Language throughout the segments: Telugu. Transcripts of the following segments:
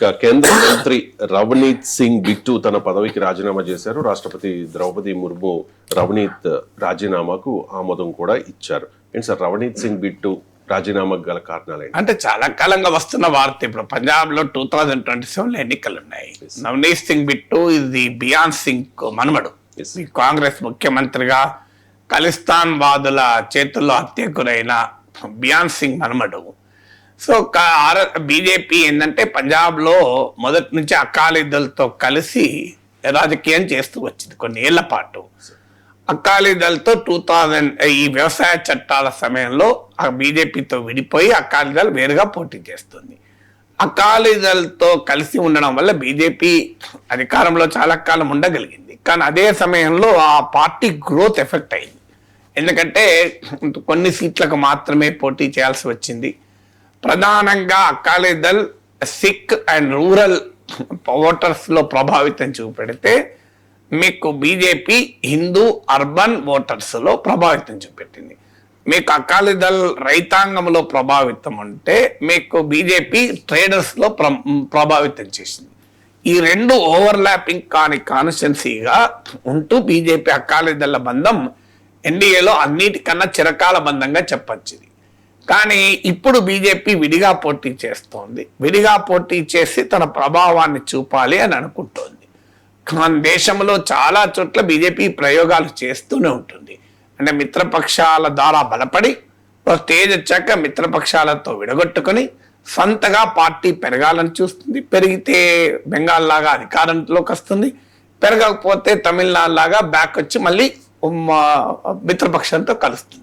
ఇక కేంద్ర మంత్రి రవనీత్ సింగ్ బిట్టు తన పదవికి రాజీనామా చేశారు. రాష్ట్రపతి ద్రౌపది ముర్ము రవనీత్ రాజీనామాకు ఆమోదం కూడా ఇచ్చారు. ఏంటి సార్ రవనీత్ సింగ్ బిట్టు రాజీనామాకు గల కారణాలు ఏంటి? అంటే చాలా కాలంగా వస్తున్న వార్త. ఇప్పుడు పంజాబ్ లో 2027 ఎన్నికలు ఉన్నాయి. నవనీత్ సింగ్ బిట్టు ఇది బియాన్ సింగ్ మనమడు. కాంగ్రెస్ ముఖ్యమంత్రిగా ఖలిస్తాన్ వాదుల చేతుల్లో హత్యకు గురైన బియాన్ సింగ్ మనమడు. సో బీజేపీ ఏంటంటే పంజాబ్ లో మొదటి నుంచి అకాలీదళ్తో కలిసి రాజకీయం చేస్తూ వచ్చింది కొన్ని ఏళ్ల పాటు. అకాలీదళ్తో 2000 ఈ వ్యవసాయ చట్టాల సమయంలో బీజేపీతో విడిపోయి అకాలీదళ్ వేరుగా పోటీ చేస్తుంది. అకాలీదళ్తో కలిసి ఉండడం వల్ల బీజేపీ అధికారంలో చాలా కాలం ఉండగలిగింది. కానీ అదే సమయంలో ఆ పార్టీ గ్రోత్ ఎఫెక్ట్ అయింది. ఎందుకంటే కొన్ని సీట్లకు మాత్రమే పోటీ చేయాల్సి వచ్చింది. ప్రధానంగా Akali Dal Sikh and rural voters లో ప్రభావితం చూపెడితే మీకు బీజేపీ హిందూ అర్బన్ ఓటర్స్ లో ప్రభావితం చూపెట్టింది. మీకు అకాలీదళ్ రైతాంగంలో ప్రభావితం ఉంటే మీకు బీజేపీ ట్రేడర్స్ లో ప్రభావితం చేసింది. ఈ రెండు ఓవర్లాపింగ్ కాని కాన్స్టిట్యున్సీగా ఉంటూ బీజేపీ అకాలీదళ బంధం ఎన్డీఏలో అన్నిటికన్నా చిరకాల బంధంగా చెప్పచ్చు. కానీ ఇప్పుడు బీజేపీ విడిగా పోటీ చేస్తోంది. విడిగా పోటీ చేసి తన ప్రభావాన్ని చూపాలి అని అనుకుంటోంది. మన దేశంలో చాలా చోట్ల బీజేపీ ప్రయోగాలు చేస్తూనే ఉంటుంది. అంటే మిత్రపక్షాల ద్వారా బలపడి స్టేజ్ వచ్చాక మిత్రపక్షాలతో విడగొట్టుకొని సొంతగా పార్టీ పెరగాలని చూస్తుంది. పెరిగితే బెంగాల్ లాగా అధికారంలోకి వస్తుంది, పెరగకపోతే తమిళనాడు లాగా బ్యాక్ వచ్చి మళ్ళీ మిత్రపక్షంతో కలుస్తుంది.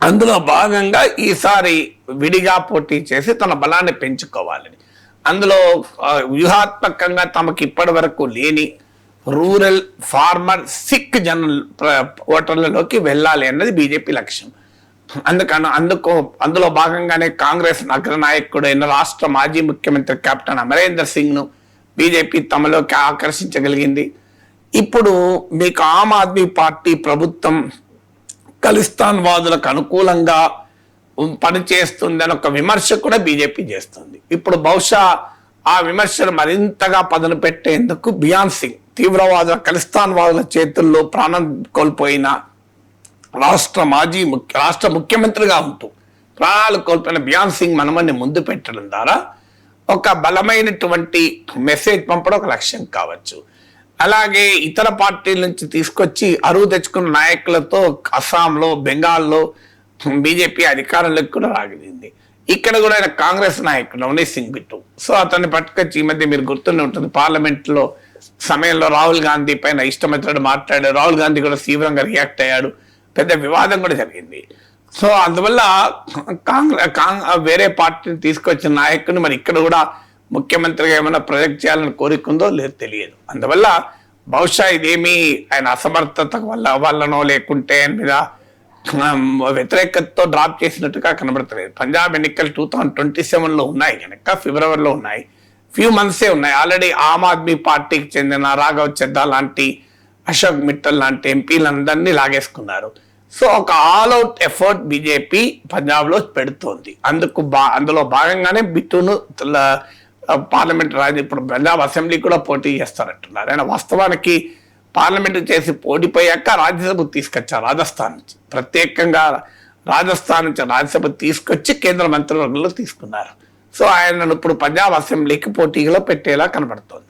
అందులో భాగంగా ఈసారి విడిగా పోటీ చేసి తన బలాన్ని పెంచుకోవాలని, అందులో వ్యూహాత్మకంగా తమకు ఇప్పటి వరకు లేని రూరల్ ఫార్మర్ సిక్ జనరల్ ఓటర్లలోకి వెళ్ళాలి అన్నది బీజేపీ లక్ష్యం. అందులో భాగంగానే కాంగ్రెస్ అగ్ర నాయకుడైన రాష్ట్ర మాజీ ముఖ్యమంత్రి కెప్టెన్ అమరేందర్ సింగ్ ను బీజేపీ తమలోకి ఆకర్షించగలిగింది. ఇప్పుడు మీకు ఆమ్ ఆద్మీ పార్టీ ప్రభుత్వం ఖలిస్తాన్ వాదులకు అనుకూలంగా పనిచేస్తుందని ఒక విమర్శ కూడా బీజేపీ చేస్తుంది. ఇప్పుడు బహుశా ఆ విమర్శను మరింతగా పదును పెట్టేందుకు బియాన్ సింగ్ తీవ్రవాదుల ఖలిస్తాన్ వాదుల చేతుల్లో ప్రాణం కోల్పోయిన రాష్ట్ర ముఖ్యమంత్రిగా ఉంటూ ప్రాణాలు కోల్పోయిన బియాన్ సింగ్ మనమని ముందు పెట్టడం ద్వారా ఒక బలమైనటువంటి మెసేజ్ పంపడం ఒక లక్ష్యం కావచ్చు. అలాగే ఇతర పార్టీల నుంచి తీసుకొచ్చి అరువు తెచ్చుకున్న నాయకులతో అస్సాంలో బెంగాల్లో బీజేపీ అధికారంలోకి కూడా రాగలిగింది. ఇక్కడ కూడా ఆయన కాంగ్రెస్ నాయకుడు నవనీత్ సింగ్ బిట్టు. సో అతన్ని పట్టుకొచ్చి ఈ మధ్య మీరు గుర్తుండి ఉంటుంది, పార్లమెంట్లో సమయంలో రాహుల్ గాంధీ పైన ఇష్టమైనట్టు మాట్లాడాడు. రాహుల్ గాంధీ కూడా తీవ్రంగా రియాక్ట్ అయ్యాడు. పెద్ద వివాదం కూడా జరిగింది. సో అందువల్ల వేరే పార్టీని తీసుకొచ్చిన నాయకుని మరి ఇక్కడ కూడా ముఖ్యమంత్రిగా ఏమైనా ప్రొజెక్ట్ చేయాలని కోరికుందో లేదు తెలియదు. అందువల్ల బహుశా ఇదేమీ ఆయన అసమర్థత వల్లనో లేకుంటే ఆయన మీద వ్యతిరేకతతో డ్రాప్ చేసినట్టుగా కనబడతలేదు. పంజాబ్ ఎన్నికలు 2027లో ఉన్నాయి కనుక ఫిబ్రవరిలో ఉన్నాయి, ఫ్యూ మంత్సే ఉన్నాయి. ఆల్రెడీ ఆమ్ ఆద్మీ పార్టీకి చెందిన రాఘవ్ చద్దా లాంటి అశోక్ మిట్టల్ లాంటి ఎంపీలందరినీ లాగేసుకున్నారు. సో ఒక ఆల్అవుట్ ఎఫర్ట్ బీజేపీ పంజాబ్లో పెడుతోంది. అందులో భాగంగానే బిట్టును పార్లమెంట్ ఇప్పుడు పంజాబ్ అసెంబ్లీ కూడా పోటీ చేస్తారంటున్నారు. ఆయన వాస్తవానికి పార్లమెంట్ చేసి ఓడిపోయాక రాజ్యసభకు తీసుకొచ్చారు రాజస్థాన్ నుంచి. ప్రత్యేకంగా రాజస్థాన్ నుంచి రాజ్యసభ తీసుకొచ్చి కేంద్ర మంత్రివర్గంలో తీసుకున్నారు. సో ఆయనను ఇప్పుడు పంజాబ్ అసెంబ్లీకి పోటీలో పెట్టేలా కనబడుతోంది.